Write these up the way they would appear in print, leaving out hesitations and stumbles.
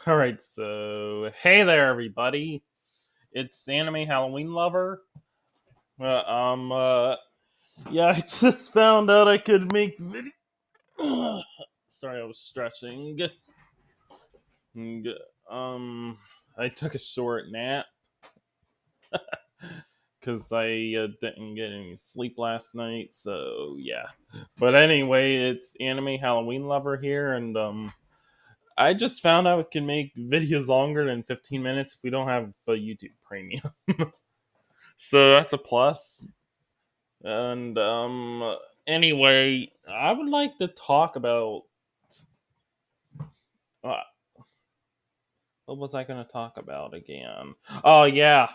All right, so hey there, everybody. It's Anime Halloween Lover. Yeah, I just found out I could make video. Sorry, I was stretching. Um, I took a short nap because I didn't get any sleep last night. So yeah, but anyway, it's Anime Halloween Lover here, and I just found out we can make videos longer than 15 minutes if we don't have a YouTube Premium. So that's a plus. And anyway, I would like to talk about uh, what was I going to talk about again? Oh yeah,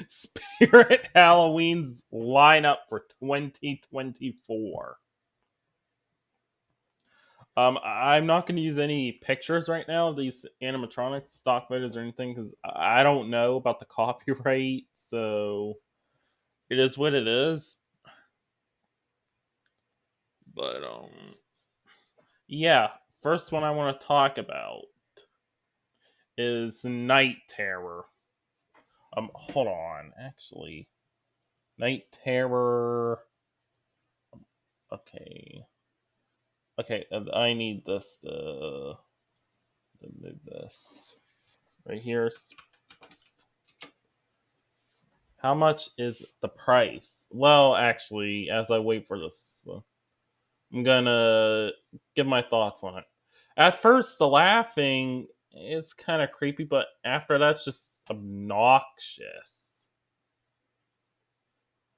Spirit Halloween's lineup for 2024. I'm not going to use any pictures right now of these animatronics, stock photos, or anything because I don't know about the copyright. So it is what it is. But yeah. First one I want to talk about is Night Terror. Hold on, actually, Night Terror. Okay, okay, I need this to move this right here. How much is the price? Well, actually, as I wait for this, I'm gonna give my thoughts on it. At first, the laughing is kind of creepy, but after that's just obnoxious.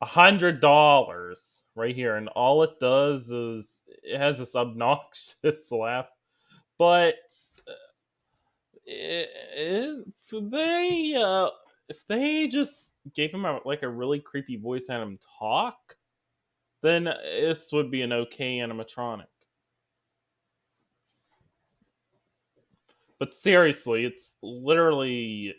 $100 right here, and all it does is it has this obnoxious laugh. But if they just gave him like a really creepy voice and him talk, then this would be an okay animatronic. But seriously, it's literally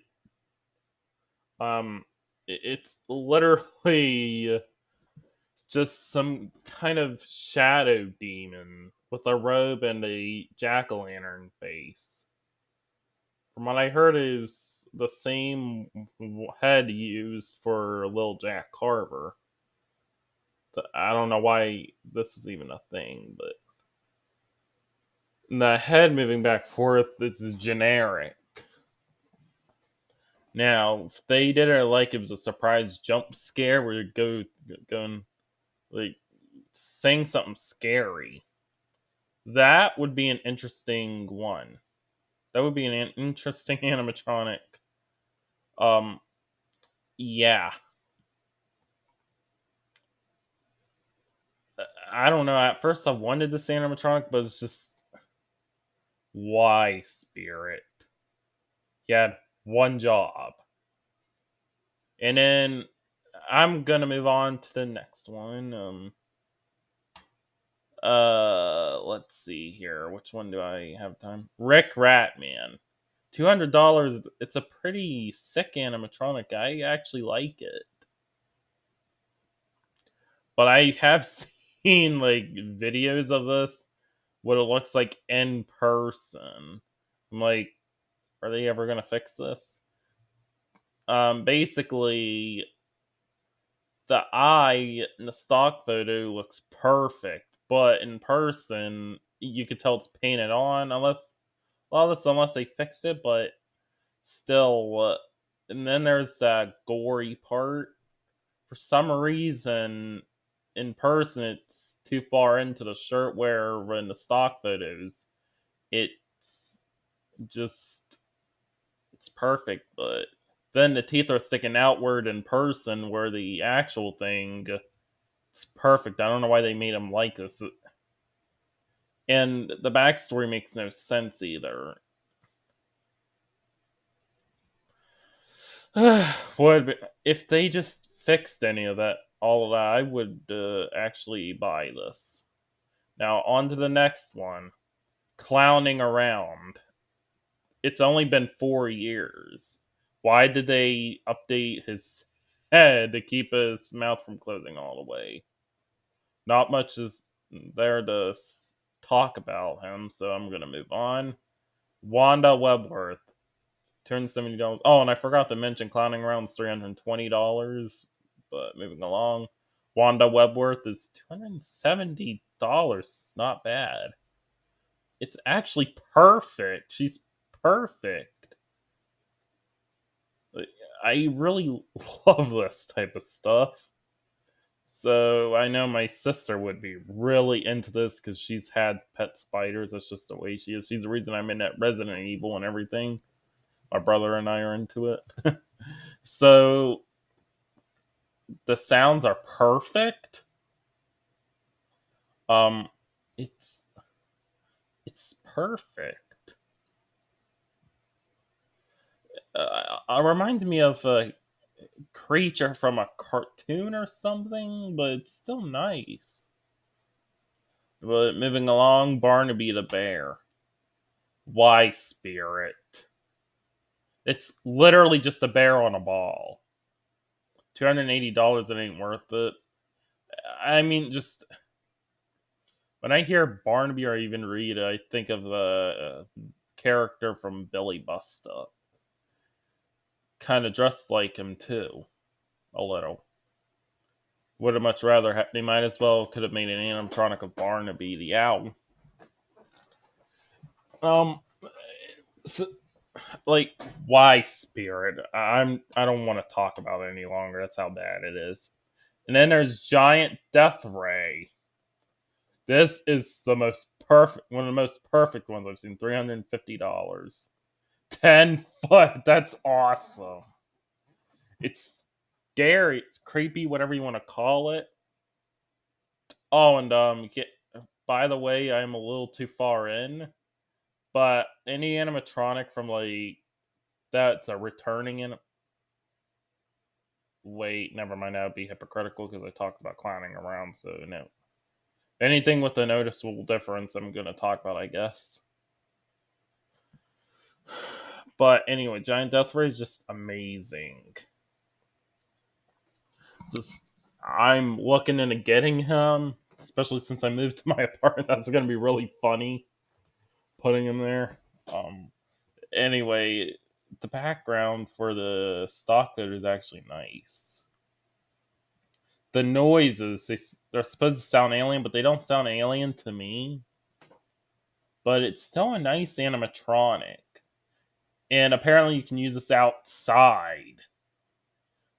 just some kind of shadow demon with a robe and a jack o' lantern face. From what I heard, it was the same head used for Little Jack Carver. I don't know why this is even a thing, but the head moving back and forth, it's generic. Now, if they did it like it was a surprise jump scare where you going like saying something scary, that would be an interesting one. That would be an interesting animatronic. Um, yeah, I don't know. At first, I wanted this animatronic, but it's just why Spirit? He had one job, and then I'm gonna move on to the next one. Let's see here. Which one do I have time? Rick Ratman. $200. It's a pretty sick animatronic. I actually like it. But I have seen like videos of this, what it looks like in person. I'm like, are they ever gonna fix this? Basically, the eye in the stock photo looks perfect, but in person, you could tell it's painted on. Unless they fixed it, but still. And then there's that gory part. For some reason, in person, it's too far into the shirt. Where in the stock photos, it's just it's perfect, but then the teeth are sticking outward in person, where the actual thing it's perfect. I don't know why they made him like this, and the backstory makes no sense either. Would if they just fixed any of that, all of that, I would actually buy this. Now on to the next one. Clowning around. It's only been 4 years. Why did they update his head to keep his mouth from closing all the way? Not much is there to talk about him, so I'm gonna move on. Wanda Webworth, $270. Oh, and I forgot to mention Clowning Around's $320. But moving along, Wanda Webworth is $270. It's not bad. It's actually perfect. She's perfect. I really love this type of stuff. So I know my sister would be really into this because she's had pet spiders. That's just the way she is. She's the reason I'm in that Resident Evil and everything. My brother and I are into it. So the sounds are perfect. Um, it's it's perfect. It reminds me of a creature from a cartoon or something, but it's still nice. But moving along, Barnaby the bear. Why spirit? It's literally just a bear on a ball. $280, it ain't worth it. I mean, just when I hear Barnaby or even read it, I think of the character from Billy Busta. Kind of dressed like him too, a little. Would have much rather they might as well could have made an animatronic of Barnaby the owl. Um, so, like why spirit? I don't want to talk about it any longer. That's how bad it is. And then there's Giant Death Ray. This is the most perfect, one of the most perfect ones I've seen. $350. 10 foot. That's awesome. It's scary. It's creepy. Whatever you want to call it. Oh, and by the way, I'm a little too far in. But any animatronic from like that's a returning in. Wait, never mind. That would be hypocritical because I talked about clowning around. So no, anything with a noticeable difference, I'm gonna talk about, I guess. But anyway, Giant Death Ray is just amazing. Just I'm looking into getting him, especially since I moved to my apartment. That's gonna be really funny putting him there. Um. Anyway, the background for the stock photo is actually nice. The noises they're supposed to sound alien, but they don't sound alien to me. But it's still a nice animatronic, and apparently you can use this outside,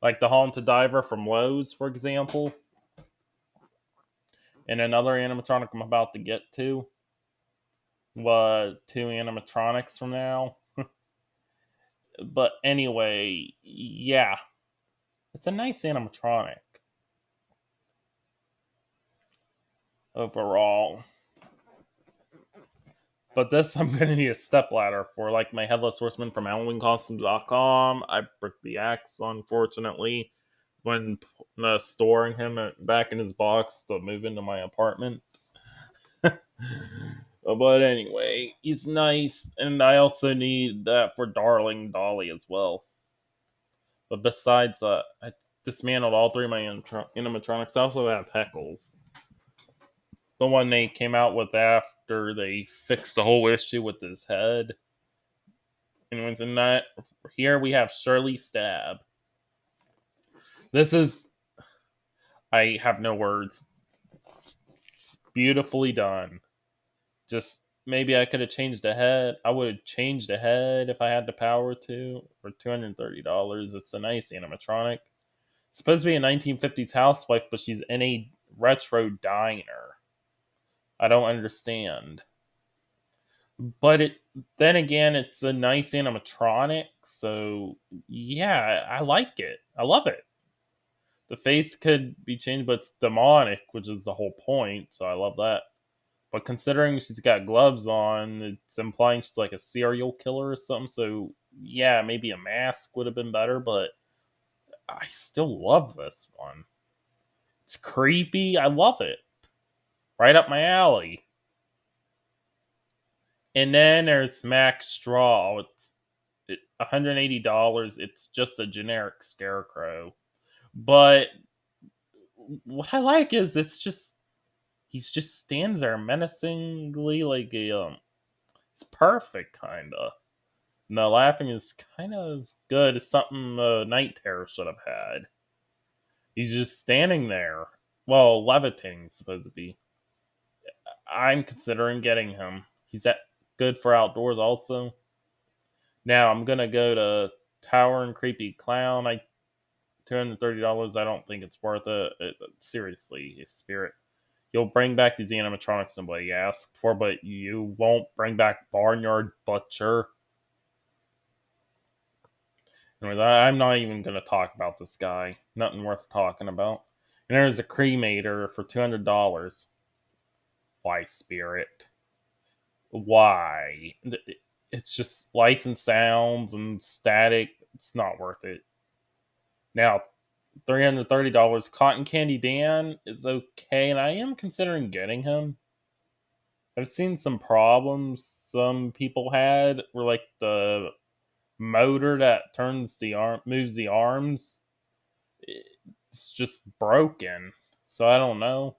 like the Haunted Diver from Lowe's, for example. And another animatronic I'm about to get to. What, two animatronics from now? But anyway, yeah, it's a nice animatronic overall. But this I'm gonna need a step ladder for, like my Headless Horseman from HalloweenCostumes.com. I broke the axe, unfortunately, when storing him back in his box to move into my apartment. But anyway, he's nice, and I also need that for Darling Dolly as well. But besides, I dismantled all three of my animatronics. I also have Heckles, the one they came out with after they fixed the whole issue with his head. Anyone's in that? Here we have Shirley Stab. This is. I have no words. Beautifully done. Just maybe I could have changed the head. I would have changed the head if I had the power to. For $230, it's a nice animatronic. It's supposed to be a 1950s housewife, but she's in a retro diner. I don't understand. But then again, it's a nice animatronic, so yeah, I like it. I love it. The face could be changed, but it's demonic, which is the whole point, so I love that. But considering she's got gloves on, it's implying she's like a serial killer or something, so yeah, maybe a mask would have been better, but I still love this one. It's creepy. I love it. Right up my alley. And then there's Smack Straw. It's $180. It's just a generic scarecrow. But what I like is he's just stands there menacingly like a It's perfect, kinda. And the laughing is kind of good. It's something Night Terror should have had. He's just standing there. Well, levitating, supposed to be. I'm considering getting him. He's good for outdoors also. Now I'm gonna go to Tower and Creepy Clown. $230. I don't think it's worth it. Seriously, Spirit. You'll bring back these animatronics somebody asked for, but you won't bring back Barnyard Butcher. Anyways, I'm not even going to talk about this guy. Nothing worth talking about. And there's a cremator for $200. Why, Spirit? Why? It's just lights and sounds and static. It's not worth it. Now, $330. Cotton Candy Dan is okay, and I am considering getting him. I've seen some problems some people had where like the motor that moves the arms, it's just broken. So I don't know.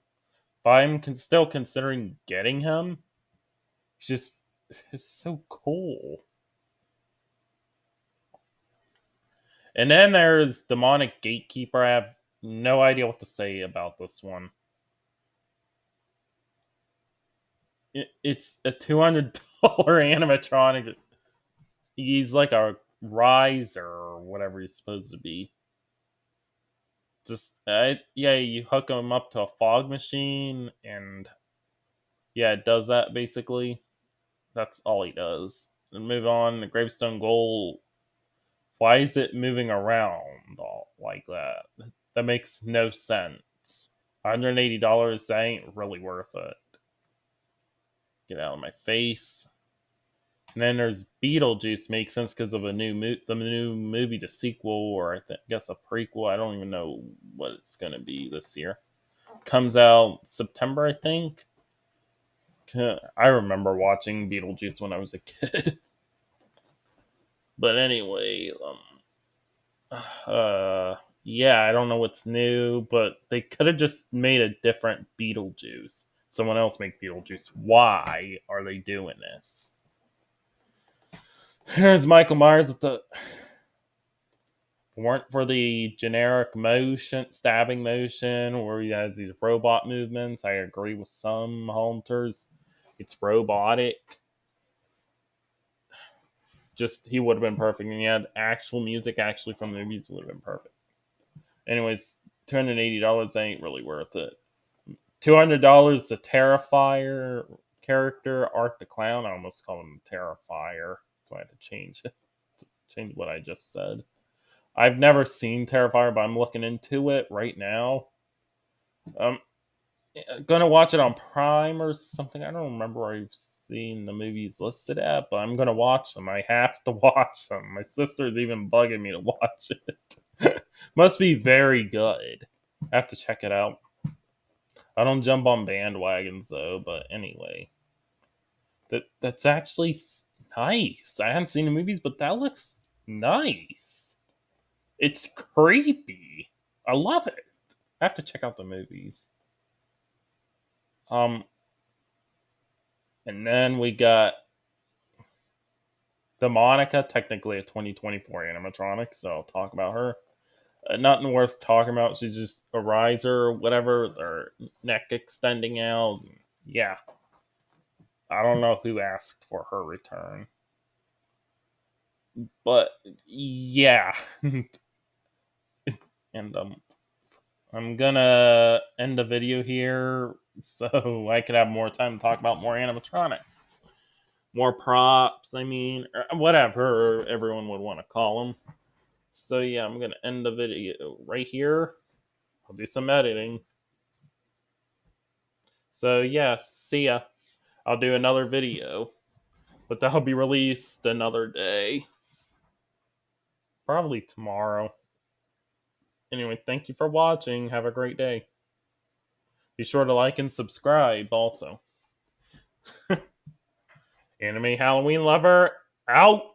But I'm still considering getting him. It's just it's so cool. And then there's Demonic Gatekeeper. I have no idea what to say about this one. It's a $200 animatronic. He's like a riser or whatever he's supposed to be. Just yeah, you hook him up to a fog machine, and yeah, it does that basically. That's all he does. And move on. The Gravestone Goal. Why is it moving around all like that? That makes no sense. $180. That ain't really worth it. Get out of my face. And then there's Beetlejuice. Makes sense because of the new movie, the sequel, or guess a prequel. I don't even know what it's gonna be this year. Comes out September, I think. I remember watching Beetlejuice when I was a kid. But anyway, yeah, I don't know what's new, but they could have just made a different Beetlejuice. Someone else make Beetlejuice. Why are they doing this? Here's Michael Myers with the weren't for the generic motion, stabbing motion, where he has these robot movements. I agree with some hunters. It's robotic. Just he would have been perfect, and he had actual music actually from the movies would have been perfect. Anyways, $280 ain't really worth it. $200 to Terrifier character, Art the Clown. I almost called him Terrifier, so I had to change it. Change what I just said. I've never seen Terrifier, but I'm looking into it right now. Um, gonna watch it on Prime or something. I don't remember where I've seen the movies listed at, but I'm gonna watch them. I have to watch them. My sister's even bugging me to watch it. Must be very good. I have to check it out. I don't jump on bandwagons though, but anyway, that's actually nice. I haven't seen the movies, but that looks nice. It's creepy. I love it. I have to check out the movies. Um, and then we got the Monica, technically a 2024 animatronic, so I'll talk about her. Nothing worth talking about. She's just a riser or whatever, her neck extending out. Yeah, I don't know who asked for her return, but yeah. And I'm gonna end the video here so I could have more time to talk about more animatronics, more props. I mean, whatever everyone would want to call them. So yeah, I'm gonna end the video right here. I'll do some editing. So yeah, see ya. I'll do another video, but that'll be released another day, probably tomorrow. Anyway, thank you for watching. Have a great day. Be sure to like and subscribe also. Anime Halloween Lover out.